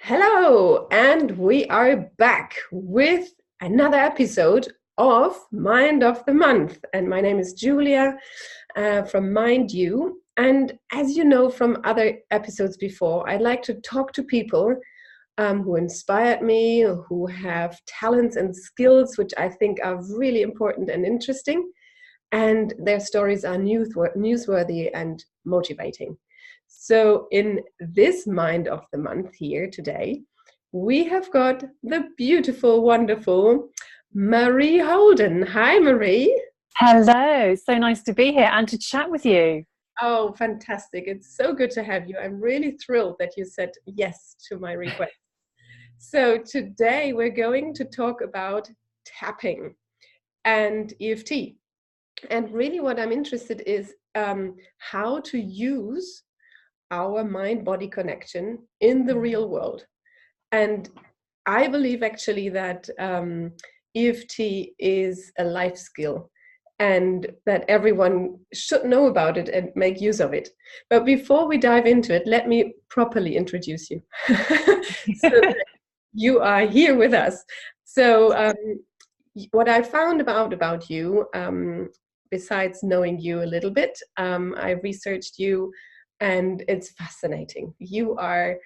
Hello, and we are back with another episode of Mind of the Month. And my name is Julia from Mind You. And as you know from other episodes before, I like to talk to people who inspired me, who have talents and skills which I think are really important and interesting. And their stories are newsworthy and motivating. So, in this Mind of the Month here today, we have got the beautiful, wonderful Marie Houlden. Hi, Marie. Hello, so nice to be here and to chat with you. Oh, fantastic. It's so good to have you. I'm really thrilled that you said yes to my request. So, today we're going to talk about tapping and EFT. And really, what I'm interested is how to use our mind-body connection in the real world. And I believe actually that EFT is a life skill and that everyone should know about it and make use of it. But before we dive into it, let me properly introduce you. So that you are here with us. So what I found about you, besides knowing you a little bit, I researched you, and it's fascinating. You are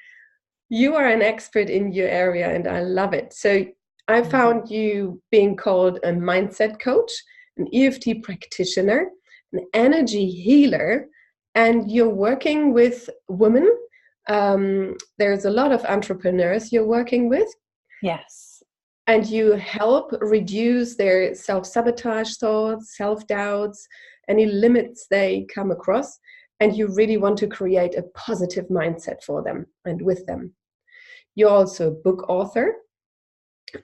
an expert in your area, and I love it. So I found you being called a mindset coach, an EFT practitioner, an energy healer, and you're working with women. There's a lot of entrepreneurs you're working with. Yes. And you help reduce their self-sabotage thoughts, self-doubts, any limits they come across. And you really want to create a positive mindset for them and with them. You're also a book author.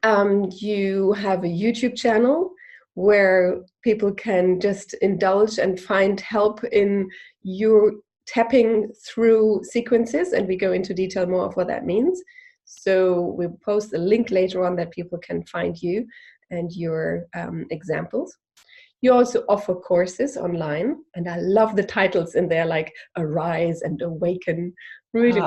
You have a YouTube channel where people can just indulge and find help in your tapping through sequences. And we go into detail more of what that means. So we'll post a link later on that people can find you and your examples. You also offer courses online, and I love the titles in there, like Arise and Awaken. Really.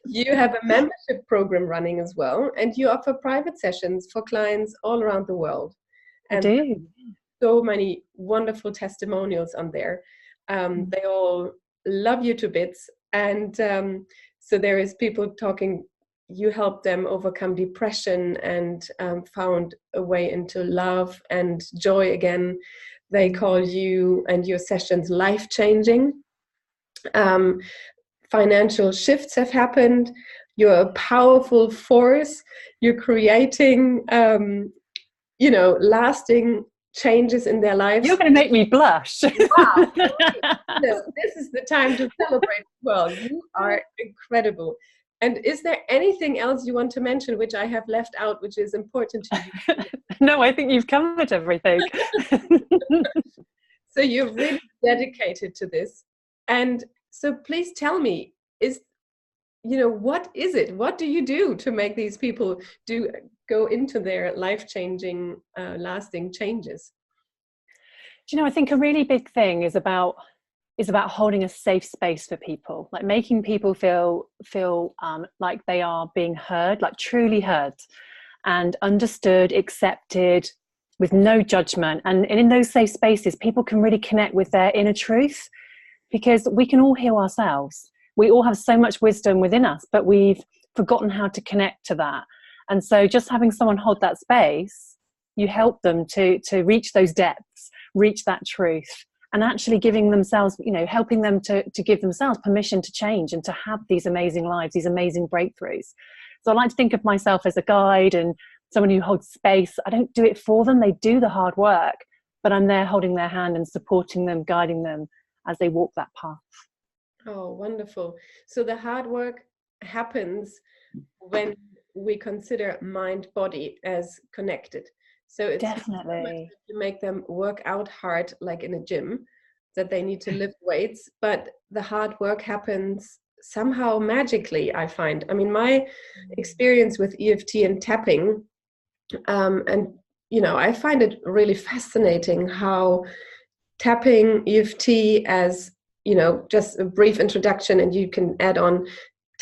You have a membership program running as well, and you offer private sessions for clients all around the world. And I do. so many wonderful testimonials on there. They all love you to bits. And so there is people talking, you help them overcome depression and found a way into love and joy again. They call you and your sessions life-changing. Financial shifts have happened. You're a powerful force. You're creating, lasting changes in their lives. You're going to make me blush. Wow. This is the time to celebrate. Well, you are incredible. And is there anything else you want to mention which I have left out, which is important to you? No, I think you've covered everything. So you're really dedicated to this. And so please tell me, what is it? What do you do to make these people go into their life-changing, lasting changes? I think a really big thing is about holding a safe space for people, like making people feel like they are being heard, like truly heard and understood, accepted, with no judgment. And in those safe spaces, people can really connect with their inner truth, because we can all heal ourselves. We all have so much wisdom within us, but we've forgotten how to connect to that. And so just having someone hold that space, you help them to reach those depths, reach that truth, and actually giving themselves, helping them to give themselves permission to change and to have these amazing lives, these amazing breakthroughs. So I like to think of myself as a guide and someone who holds space. I don't do it for them. They do the hard work, but I'm there holding their hand and supporting them, guiding them as they walk that path. Oh, wonderful. So the hard work happens when we consider mind body as connected. So it's definitely to make them work out hard, like in a gym, that they need to lift weights, but the hard work happens somehow magically, I find. I mean, my experience with EFT and tapping, I find it really fascinating how tapping EFT as, just a brief introduction, and you can add on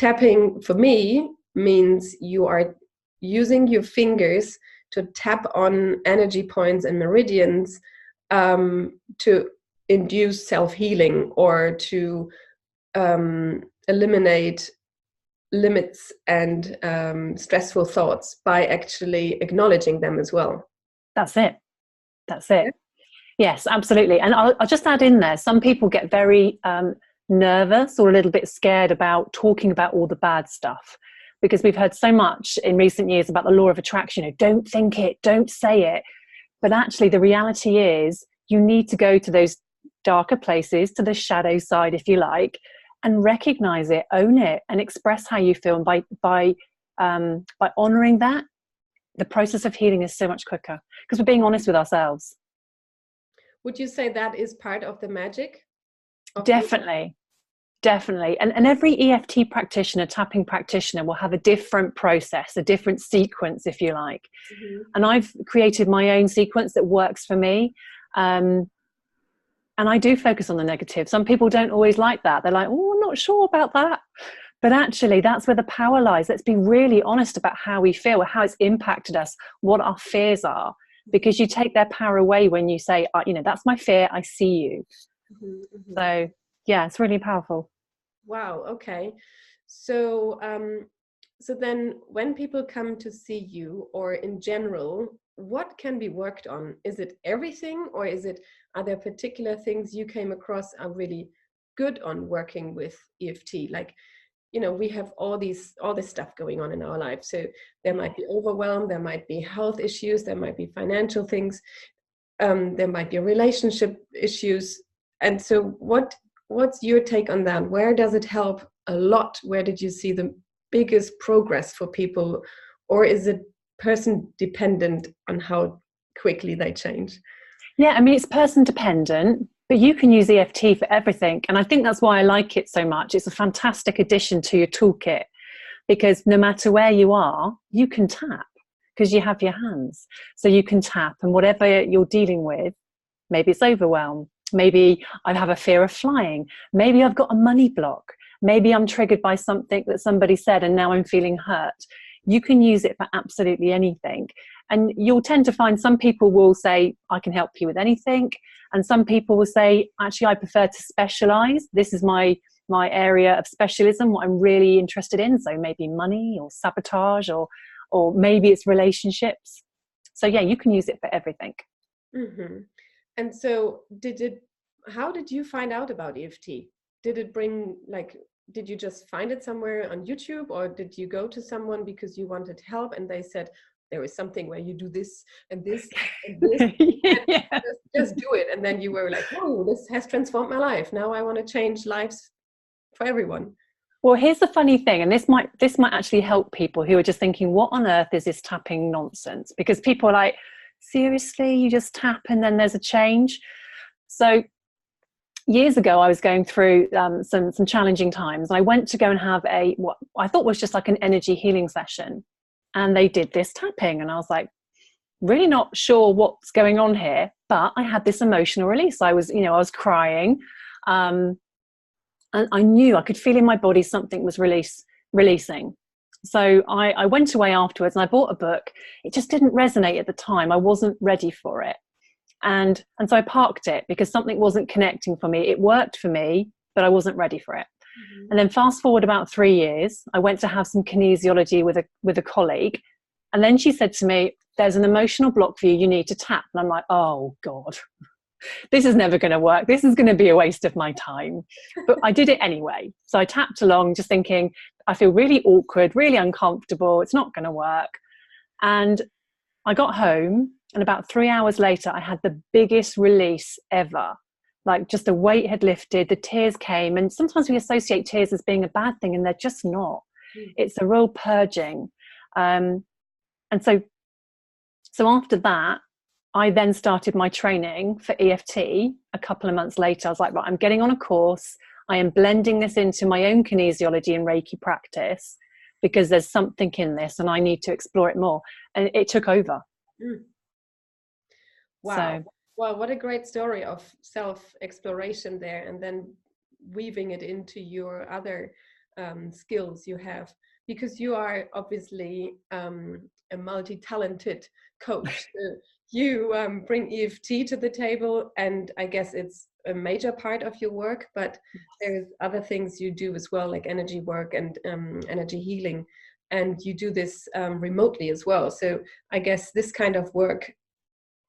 tapping for me means you are using your fingers to tap on energy points and meridians to induce self-healing or to eliminate limits and stressful thoughts by actually acknowledging them as well. That's it. Yes, absolutely. And I'll just add in there, some people get very nervous or a little bit scared about talking about all the bad stuff, because we've heard so much in recent years about the law of attraction. Don't think it, don't say it. But actually the reality is you need to go to those darker places, to the shadow side, if you like, and recognize it, own it, and express how you feel. And by honoring that, the process of healing is so much quicker, because we're being honest with ourselves. Would you say that is part of the magic? Definitely. And every EFT practitioner, tapping practitioner, will have a different process, a different sequence, if you like. Mm-hmm. And I've created my own sequence that works for me. And I do focus on the negative. Some people don't always like that. They're like, oh, I'm not sure about that. But actually, that's where the power lies. Let's be really honest about how we feel, how it's impacted us, what our fears are. Because you take their power away when you say, that's my fear, I see you. Mm-hmm. So, yeah, it's really powerful. Wow, okay. So, so then when people come to see you, or in general, what can be worked on? Is it everything, or are there particular things you came across are really good on working with EFT? Like, we have all this stuff going on in our life. So there might be overwhelm, there might be health issues, there might be financial things, there might be relationship issues. And so what's your take on that? Where does it help a lot? Where did you see the biggest progress for people? Or is it person dependent on how quickly they change? Yeah, I mean, it's person dependent, but you can use EFT for everything. And I think that's why I like it so much. It's a fantastic addition to your toolkit, because no matter where you are, you can tap, because you have your hands. So you can tap, and whatever you're dealing with, maybe it's overwhelm, maybe I have a fear of flying, maybe I've got a money block, maybe I'm triggered by something that somebody said and now I'm feeling hurt. You can use it for absolutely anything. And you'll tend to find some people will say, I can help you with anything. And some people will say, actually, I prefer to specialize. This is my area of specialism, what I'm really interested in. So maybe money or sabotage, or maybe it's relationships. So yeah, you can use it for everything. Mm-hmm. And so how did you find out about EFT? Did you just find it somewhere on YouTube, or did you go to someone because you wanted help and they said, there is something where you do this and this and this, yeah. and just do it. And then you were like, oh, this has transformed my life. Now I want to change lives for everyone. Well, here's the funny thing, and this might actually help people who are just thinking, what on earth is this tapping nonsense? Because people are like, seriously, you just tap and then there's a change? So years ago, I was going through some challenging times. And I went to go and have what I thought was just like an energy healing session. And they did this tapping. And I was like, really not sure what's going on here. But I had this emotional release. I was crying. And I knew, I could feel in my body something was releasing. So I went away afterwards and I bought a book. It just didn't resonate at the time. I wasn't ready for it. And so I parked it because something wasn't connecting for me. It worked for me, but I wasn't ready for it. Mm-hmm. And then fast forward about 3 years, I went to have some kinesiology with a colleague. And then she said to me, there's an emotional block for you, you need to tap. And I'm like, oh God, this is never going to work. This is going to be a waste of my time. But I did it anyway. So I tapped along just thinking, I feel really awkward, really uncomfortable. It's not going to work. And I got home, and about 3 hours later, I had the biggest release ever. Like, just the weight had lifted, the tears came. And sometimes we associate tears as being a bad thing, and they're just not. It's a real purging. And so after that, I then started my training for EFT a couple of months later. I was like, right, I'm getting on a course. I am blending this into my own kinesiology and Reiki practice, because there's something in this and I need to explore it more. And it took over. Wow. So, well, what a great story of self-exploration there, and then weaving it into your other skills you have, because you are obviously a multi-talented coach. So you bring EFT to the table, and I guess it's a major part of your work, but there's other things you do as well, like energy work and energy healing, and you do this remotely as well. So I guess this kind of work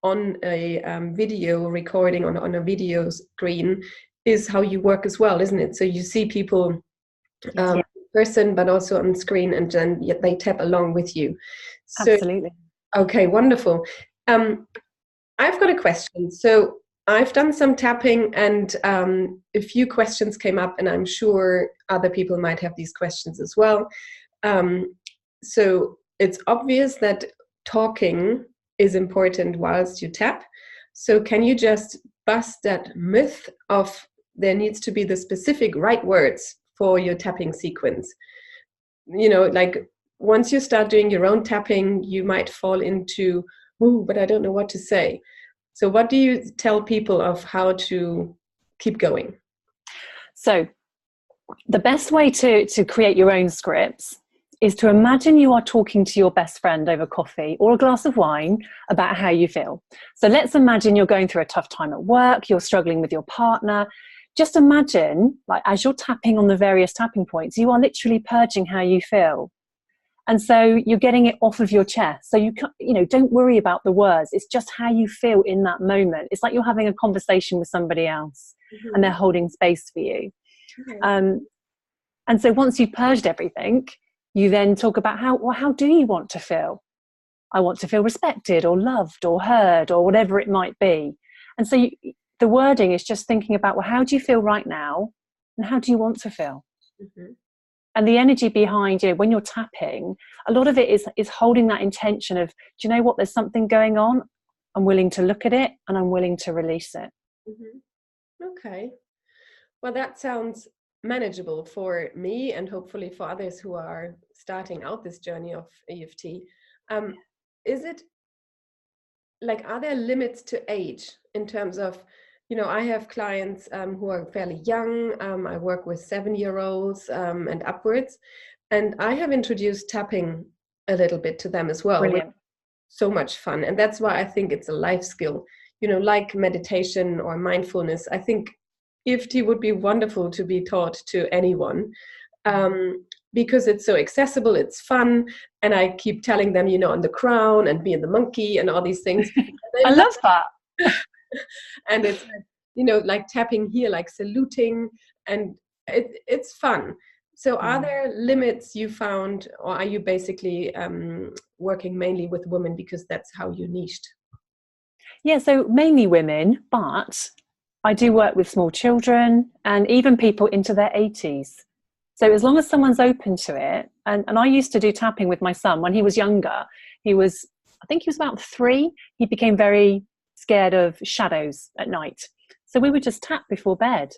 on a video recording, on a video screen, is how you work as well, isn't it? So you see people in person, but also on screen, and then they tap along with you. So, absolutely. Okay, wonderful. I've got a question. So I've done some tapping, and a few questions came up, and I'm sure other people might have these questions as well. So it's obvious that talking is important whilst you tap. So can you just bust that myth of there needs to be the specific right words for your tapping sequence? You know, like once you start doing your own tapping, you might fall into, ooh, but I don't know what to say. So what do you tell people of how to keep going? So the best way to create your own scripts is to imagine you are talking to your best friend over coffee or a glass of wine about how you feel. So let's imagine you're going through a tough time at work, you're struggling with your partner. Just imagine, like, as you're tapping on the various tapping points, you are literally purging how you feel. And so you're getting it off of your chest. So don't worry about the words. It's just how you feel in that moment. It's like you're having a conversation with somebody else, and they're holding space for you. And so once you've purged everything, you then talk about how do you want to feel? I want to feel respected or loved or heard or whatever it might be. And so the wording is just thinking about, well, how do you feel right now? And how do you want to feel? And the energy behind, when you're tapping, a lot of it is holding that intention of, do you know what, there's something going on. I'm willing to look at it, and I'm willing to release it. Okay. Well, that sounds manageable for me, and hopefully for others who are starting out this journey of EFT. Is it like, are there limits to age in terms of, I have clients who are fairly young. I work with 7-year-olds and upwards, and I have introduced tapping a little bit to them as well. Brilliant. So much fun. And that's why I think it's a life skill, like meditation or mindfulness. I think EFT would be wonderful to be taught to anyone, because it's so accessible, it's fun. And I keep telling them, on the crown and be in the monkey and all these things. I love that. And it's, like tapping here, like saluting, and it's fun. So are there limits you found, or are you basically working mainly with women because that's how you niched? Yeah, so mainly women, but I do work with small children and even people into their 80s. So as long as someone's open to it, and I used to do tapping with my son when he was younger. I think he was about 3. He became very scared of shadows at night. So we would just tap before bed.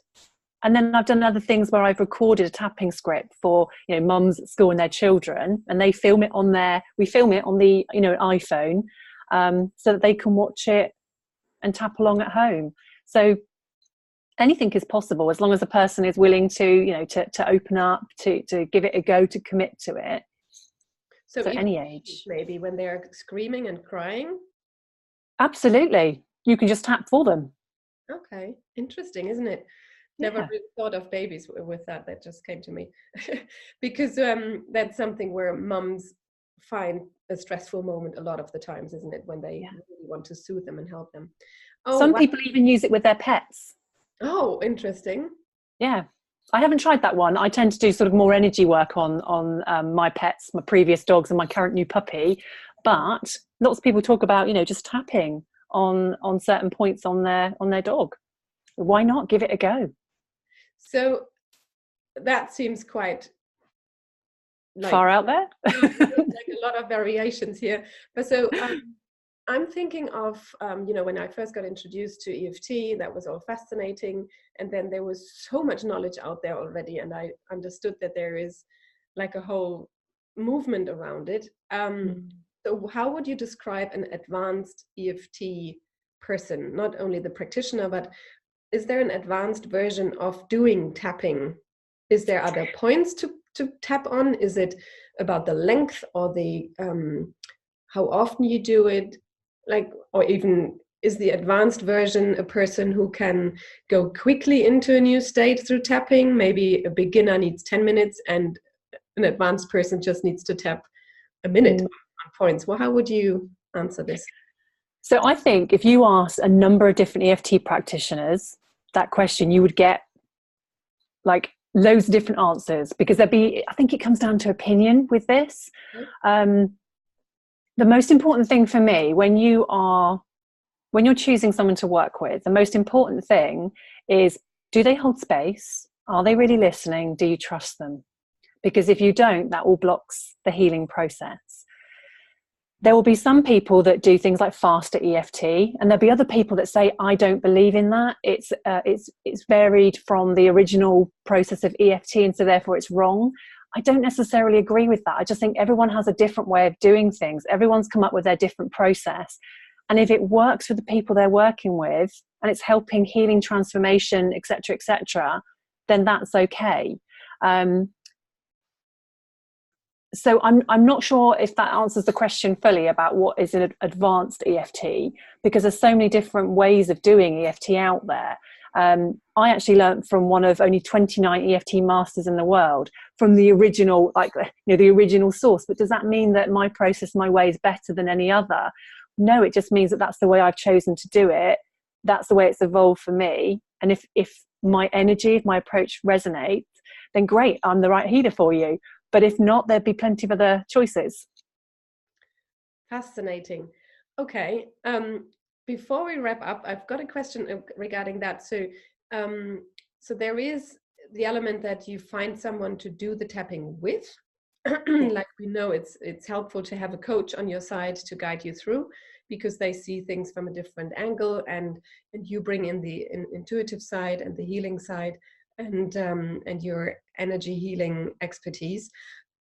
And then I've done other things where I've recorded a tapping script for, mums at school and their children, and we film it on the, iPhone, so that they can watch it and tap along at home. So anything is possible as long as a person is willing to, to open up, to give it a go, to commit to it. So any age. Maybe when they're screaming and crying? Absolutely. You can just tap for them. Okay. Interesting, isn't it? Never really thought of babies with that. That just came to me. Because that's something where mums find a stressful moment a lot of the times, isn't it? When they really want to soothe them and help them. Some people even use it with their pets. Oh, interesting. Yeah. I haven't tried that one. I tend to do sort of more energy work on my pets, my previous dogs and my current new puppy. But lots of people talk about, just tapping on certain points on their dog. Why not give it a go? So that seems quite far out there. Like a lot of variations here. But so I'm thinking of, when I first got introduced to EFT, that was all fascinating. And then there was so much knowledge out there already. And I understood that there is like a whole movement around it. So how would you describe an advanced EFT person? Not only the practitioner, but is there an advanced version of doing tapping? Is there other points to tap on? Is it about the length or the how often you do it? Like, or even is the advanced version a person who can go quickly into a new state through tapping? Maybe a beginner needs 10 minutes and an advanced person just needs to tap a minute on points. Well, how would you answer this? So I think if you ask a number of different EFT practitioners that question, you would get like loads of different answers, because I think it comes down to opinion with this. The most important thing for me when you're choosing someone to work with, the most important thing is, do they hold space? Are they really listening? Do you trust them? Because if you don't, that all blocks the healing process. There will be some people that do things like faster EFT, and there'll be other people that say, I don't believe in that. It's varied from the original process of EFT, and so therefore it's wrong. I don't necessarily agree with that. I just think everyone has a different way of doing things. Everyone's come up with their different process. And if it works for the people they're working with, and it's helping healing, transformation, etc., then that's okay. So I'm not sure if that answers the question fully about what is an advanced EFT, because there's so many different ways of doing EFT out there. I actually learned from one of only 29 EFT masters in the world, from the original, the original source. But does that mean that my process, my way is better than any other? No, it just means that that's the way I've chosen to do it. That's the way it's evolved for me. And if my energy, if my approach resonates, then great, I'm the right healer for you. But if not, there'd be plenty of other choices. Fascinating. Okay. Before we wrap up, I've got a question regarding that. So there is the element that you find someone to do the tapping with. Like we know it's helpful to have a coach on your side to guide you through, because they see things from a different angle, and you bring in the intuitive side and the healing side, and your energy healing expertise.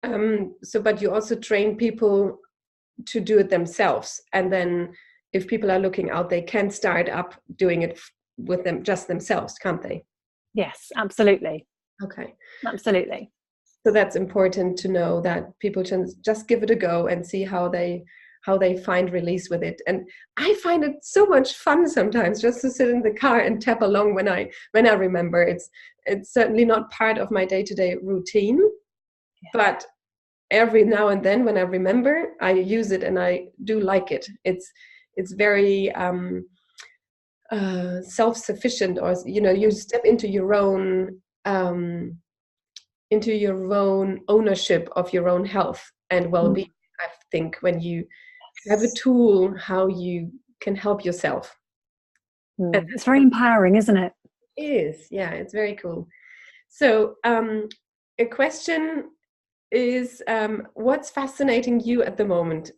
But you also train people to do it themselves, and then if people are looking out, they can start up doing it with them just themselves, can't they? Yes, absolutely. Okay, absolutely. So that's important to know, that people can just give it a go and see how they find release with it. And I find it so much fun sometimes just to sit in the car and tap along when I remember. It's certainly not part of my day-to-day routine, but every now and then when I remember, I use it and I do like it. It's very self-sufficient, or you step into your own ownership of your own health and well-being. I think when you have a tool how you can help yourself. It's very empowering, isn't it? It is, yeah, it's very cool. So a question is, what's fascinating you at the moment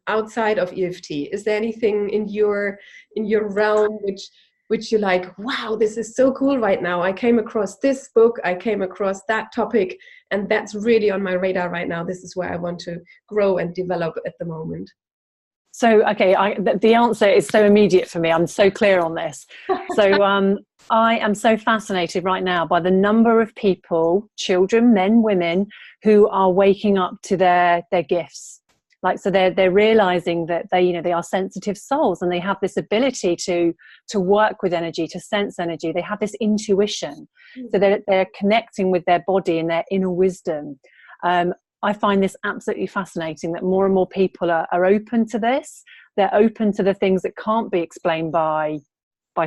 outside of EFT? Is there anything in your realm which you're like, wow, this is so cool right now? I came across this book, I came across that topic, and that's really on my radar right now. This is where I want to grow and develop at the moment. So, okay, the answer is so immediate for me. I'm so clear on this. So I am so fascinated right now by the number of people, children, men, women, who are waking up to their gifts. So they're realizing that they are sensitive souls, and they have this ability to work with energy, to sense energy. They have this intuition. So they're connecting with their body and their inner wisdom. I find this absolutely fascinating, that more and more people are open to this. They're open to the things that can't be explained by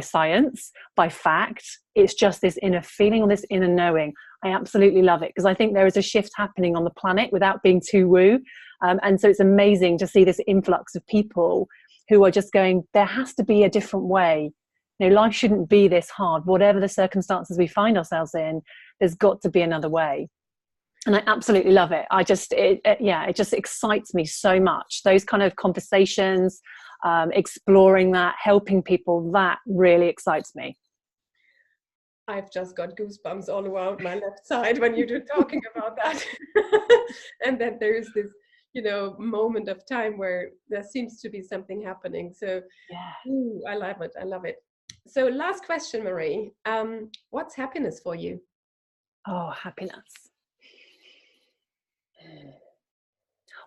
science, by fact. It's just this inner feeling or this inner knowing. I absolutely love it, because I think there is a shift happening on the planet without being too woo. And so it's amazing to see this influx of people who are just going, there has to be a different way. Life shouldn't be this hard. Whatever the circumstances we find ourselves in, there's got to be another way. And I absolutely love it. It just excites me so much. Those kind of conversations, exploring that, helping people, that really excites me. I've just got goosebumps all around my left side when you're talking about that. And then there's this, moment of time where there seems to be something happening. So yeah. I love it. I love it. So last question, Marie. What's happiness for you? Oh, happiness.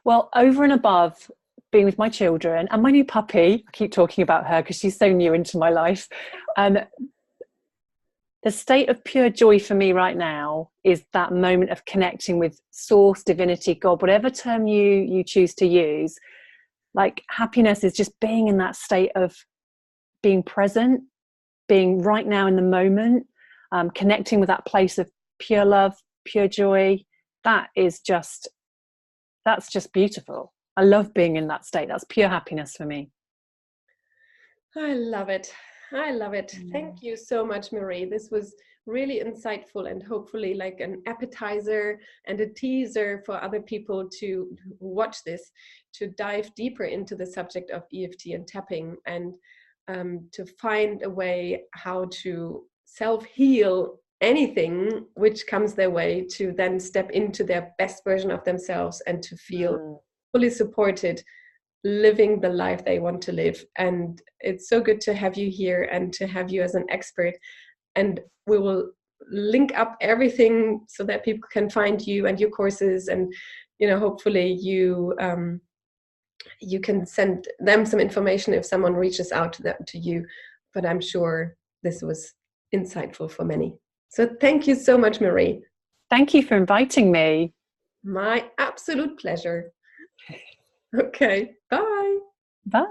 Well, over and above being with my children and my new puppy, I keep talking about her because she's so new into my life. The state of pure joy for me right now is that moment of connecting with source, divinity, God, whatever term you choose to use. Like happiness is just being in that state of being present, being right now in the moment, connecting with that place of pure love, pure joy. That's just beautiful. I love being in that state. That's pure happiness for me. I love it. I love it. Thank you so much, Marie. This was really insightful and hopefully like an appetizer and a teaser for other people to watch this, to dive deeper into the subject of EFT and tapping, and to find a way how to self-heal anything which comes their way, to then step into their best version of themselves and to feel fully supported, living the life they want to live. And it's so good to have you here and to have you as an expert. And we will link up everything so that people can find you and your courses, and hopefully you can send them some information if someone reaches out to you. But I'm sure this was insightful for many. So thank you so much, Marie. Thank you for inviting me. My absolute pleasure. Okay, bye. Bye.